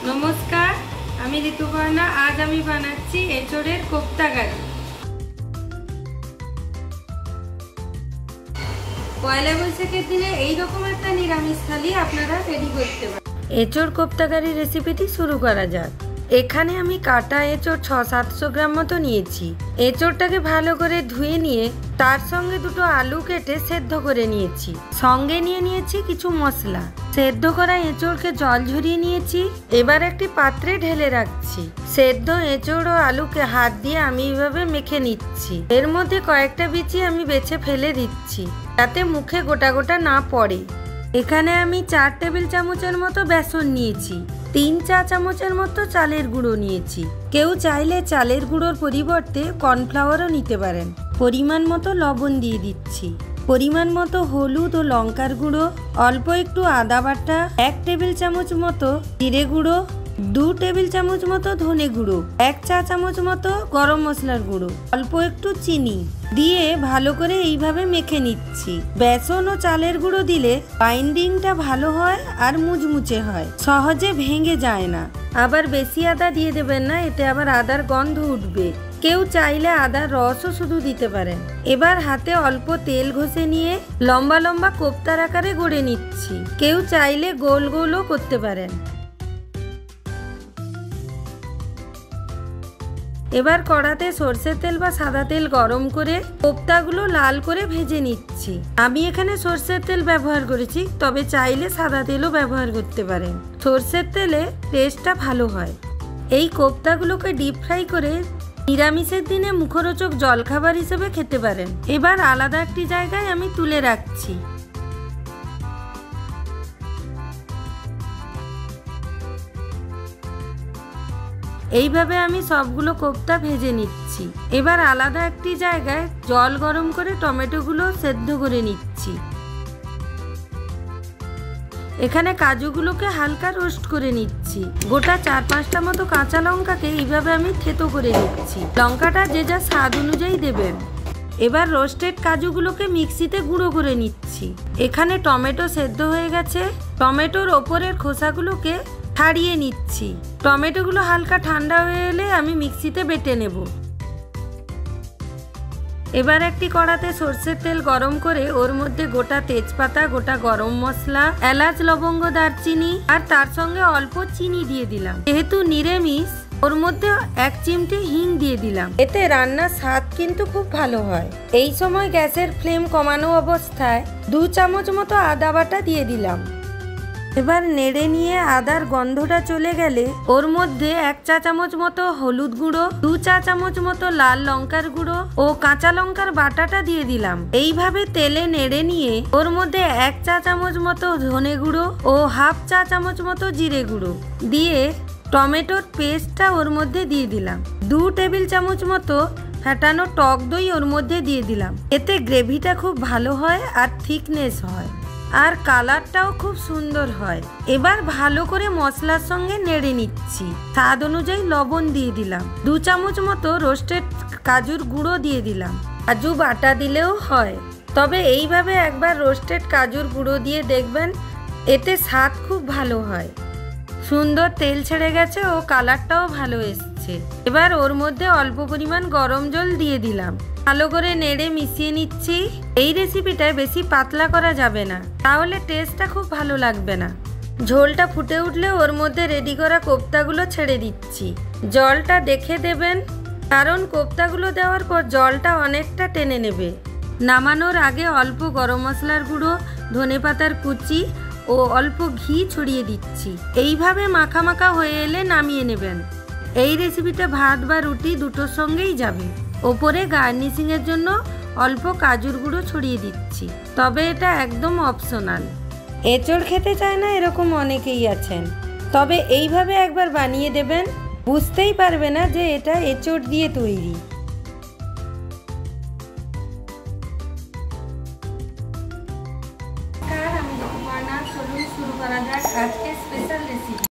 नमस्कार, आमी ऋतुपर्णा। आज आमी बानाচ্ছি এঁচোড়ের কোপ্তা কারি। পয়লা বৈশাখের দিনে এই রকম একটা নিরামিষ থালি আপনারা রেডি করতে পারেন। এঁচোড় কোপ্তা কারি রেসিপিটি শুরু করা যাক। এখানে আমি কাটা এঁচোড় 600-700 গ্রাম মতো নিয়েছি। এঁচোড়টাকে ভালো করে ধুয়ে নিয়ে তার সঙ্গে দুটো আলু কেটে সেদ্ধ করে নিয়েছি। সঙ্গে নিয়ে নিয়েছি কিছু মশলা। সেদ্ধ করা এঁচোড়কে জল ঝরিয়ে নিয়েছি। এবার একটি পাত্রে ঢেলে রাখছি। সেদ্ধ এঁচোড় ও আলুকে হাত দিয়ে আমি এইভাবে মেখে নিচ্ছি। এর মধ্যে কয়েকটা বিচি আমি বেছে ফেলে দিচ্ছি, যাতে মুখে গোটা গোটা না পড়ে। এখানে আমি 4 টেবিল চামচের মতো বেসন নিয়েছি। 3 চা চামচের মতো চালের গুঁড়ো নিয়েছি। কেউ চাইলে চালের গুঁড়োর পরিবর্তে কর্নফ্লাওয়ারও নিতে পারেন। পরিমাণ মতো লবণ দিয়ে দিচ্ছি। পরিমাণ মতো হলুদ ও লঙ্কার গুঁড়ো, অল্প একটু আদা বাটা, 1 টেবিল চামচ মতো জিরে গুঁড়ো, 2 টেবিল চামচ মতো ধনে গুঁড়ো, 1 চা চামচ মতো গরম মশলার গুঁড়ো, অল্প একটু চিনি দিয়ে ভালো করে এইভাবে মেখে নিচ্ছি। বেসন ও চালের গুঁড়ো দিলে বাইন্ডিংটা ভালো হয় আর মুচমুচে হয়, সহজে ভেঙে যায় না। আবার বেশি আদা দিয়ে দেবেন না, এতে আবার আদার গন্ধ উঠবে। কেউ চাইলে আদার রসও শুধু দিতে পারেন। এবার হাতে অল্প তেল ঘষে নিয়ে লম্বা লম্বা কোপ্তার আকারে গড়ে নিচ্ছি। কেউ চাইলে গোল গোলও করতে পারেন। এবার কড়াতে সরষের তেল বা সাদা তেল গরম করে কোপ্তাগুলো লাল করে ভেজে নিচ্ছি। আমি এখানে সরষের তেল ব্যবহার করেছি, তবে চাইলে সাদা তেলও ব্যবহার করতে পারেন। সরষের তেলে টেস্টটা ভালো হয়। এই কোপ্তাগুলোকে ডিপ ফ্রাই করে নিরামিষের দিনে মুখরোচক জলখাবার হিসেবে খেতে পারেন। এবার আলাদা একটি জায়গায় আমি তুলে রাখছি। এইভাবে আমি সবগুলো কোপ্তা ভেজে নিচ্ছি। এবার আলাদা একটি জায়গায় জল গরম করে টমেটোগুলো সেদ্ধ করে নিচ্ছি। এখানে কাজুগুলোকে হালকা রোস্ট করে নিচ্ছি। গোটা 4-5টা মতো কাঁচা লঙ্কাকে এইভাবে আমি থেতো করে নিচ্ছি। লঙ্কাটা যে যা স্বাদ অনুযায়ী দেবেন। এবার রোস্টেড কাজুগুলোকে মিক্সিতে গুঁড়ো করে নিচ্ছি। এখানে টমেটো সেদ্ধ হয়ে গেছে। টমেটোর ওপরের খোসাগুলোকে ছাড়িয়ে নিচ্ছি। টমেটোগুলো হালকা ঠান্ডা হয়ে এলে আমি মিক্সিতে বেটে নেব। এবার একটি কড়াতে সরষের তেল গরম করে ওর মধ্যে গোটা তেজপাতা, গোটা গরম মশলা, এলাচ, লবঙ্গ, দারচিনি আর তার সঙ্গে অল্প চিনি দিয়ে দিলাম। যেহেতু নিরামিষ, ওর মধ্যে 1 চিমটি হিং দিয়ে দিলাম। এতে রান্নার স্বাদ কিন্তু খুব ভালো হয়। এই সময় গ্যাসের ফ্লেম কমানো অবস্থায় 2 চামচ মতো আদা বাটা দিয়ে দিলাম। এবার নেড়ে নিয়ে আদার গন্ধটা চলে গেলে ওর মধ্যে 1 চা চামচ মতো হলুদ গুঁড়ো, 2 চা চামচ মতো লাল লঙ্কার গুঁড়ো ও কাঁচা লঙ্কার বাটাটা দিয়ে দিলাম। এইভাবে তেলে নেড়ে নিয়ে ওর মধ্যে 1 চা চামচ মতো ধনে গুঁড়ো ও 1/2 চা চামচ মতো জিরে গুঁড়ো দিয়ে টমেটোর পেস্টটা ওর মধ্যে দিয়ে দিলাম। 2 টেবিল চামচ মতো ফেটানো টক দই ওর মধ্যে দিয়ে দিলাম। এতে গ্রেভিটা খুব ভালো হয় আর থিকনেস হয়, আর কালারটাও খুব সুন্দর হয়। এবার ভালো করে মশলার সঙ্গে নেড়ে নিচ্ছি। স্বাদ অনুযায়ী লবণ দিয়ে দিলাম। 2 চামচ মতো রোস্টেড কাজুর গুঁড়ো দিয়ে দিলাম। কাজু বাটা দিলেও হয়, তবে এইভাবে একবার রোস্টেড কাজুর গুঁড়ো দিয়ে দেখবেন, এতে স্বাদ খুব ভালো হয়। সুন্দর তেল ছেড়ে গেছে ও কালারটাও ভালো এসছে। এবার ওর মধ্যে অল্প পরিমাণ গরম জল দিয়ে দিলাম। ভালো করে নেড়ে মিশিয়ে নিচ্ছি। এই রেসিপিটায় বেশি পাতলা করা যাবে না, তাহলে টেস্টটা খুব ভালো লাগবে না। ঝোলটা ফুটে উঠলে ওর মধ্যে রেডি করা কোপ্তাগুলো ছেড়ে দিচ্ছি। জলটা দেখে দেবেন, কারণ কোপ্তাগুলো দেওয়ার পর জলটা অনেকটা টেনে নেবে। নামানোর আগে অল্প গরম মশলার গুঁড়ো, ধনেপাতার কুচি ও অল্প ঘি ছড়িয়ে দিচ্ছি। এইভাবে মাখা মাখা হয়ে এলে নামিয়ে নেবেন। এই রেসিপিটা ভাত বা রুটি দুটোর সঙ্গেই যাবে। ওপরে গার্নিশিংয়ের জন্য অল্প কাজুর গুঁড়ো ছড়িয়ে দিচ্ছি, তবে এটা একদম অপশনাল। এঁচোড় খেতে চায় না এরকম অনেকেই আছেন, তবে এইভাবে একবার বানিয়ে দেবেন, বুঝতেই পারবে না যে এটা এঁচোড় দিয়ে তৈরি। আমি চলুন শুরু করা যাক আজকে স্পেশাল রেসিপি।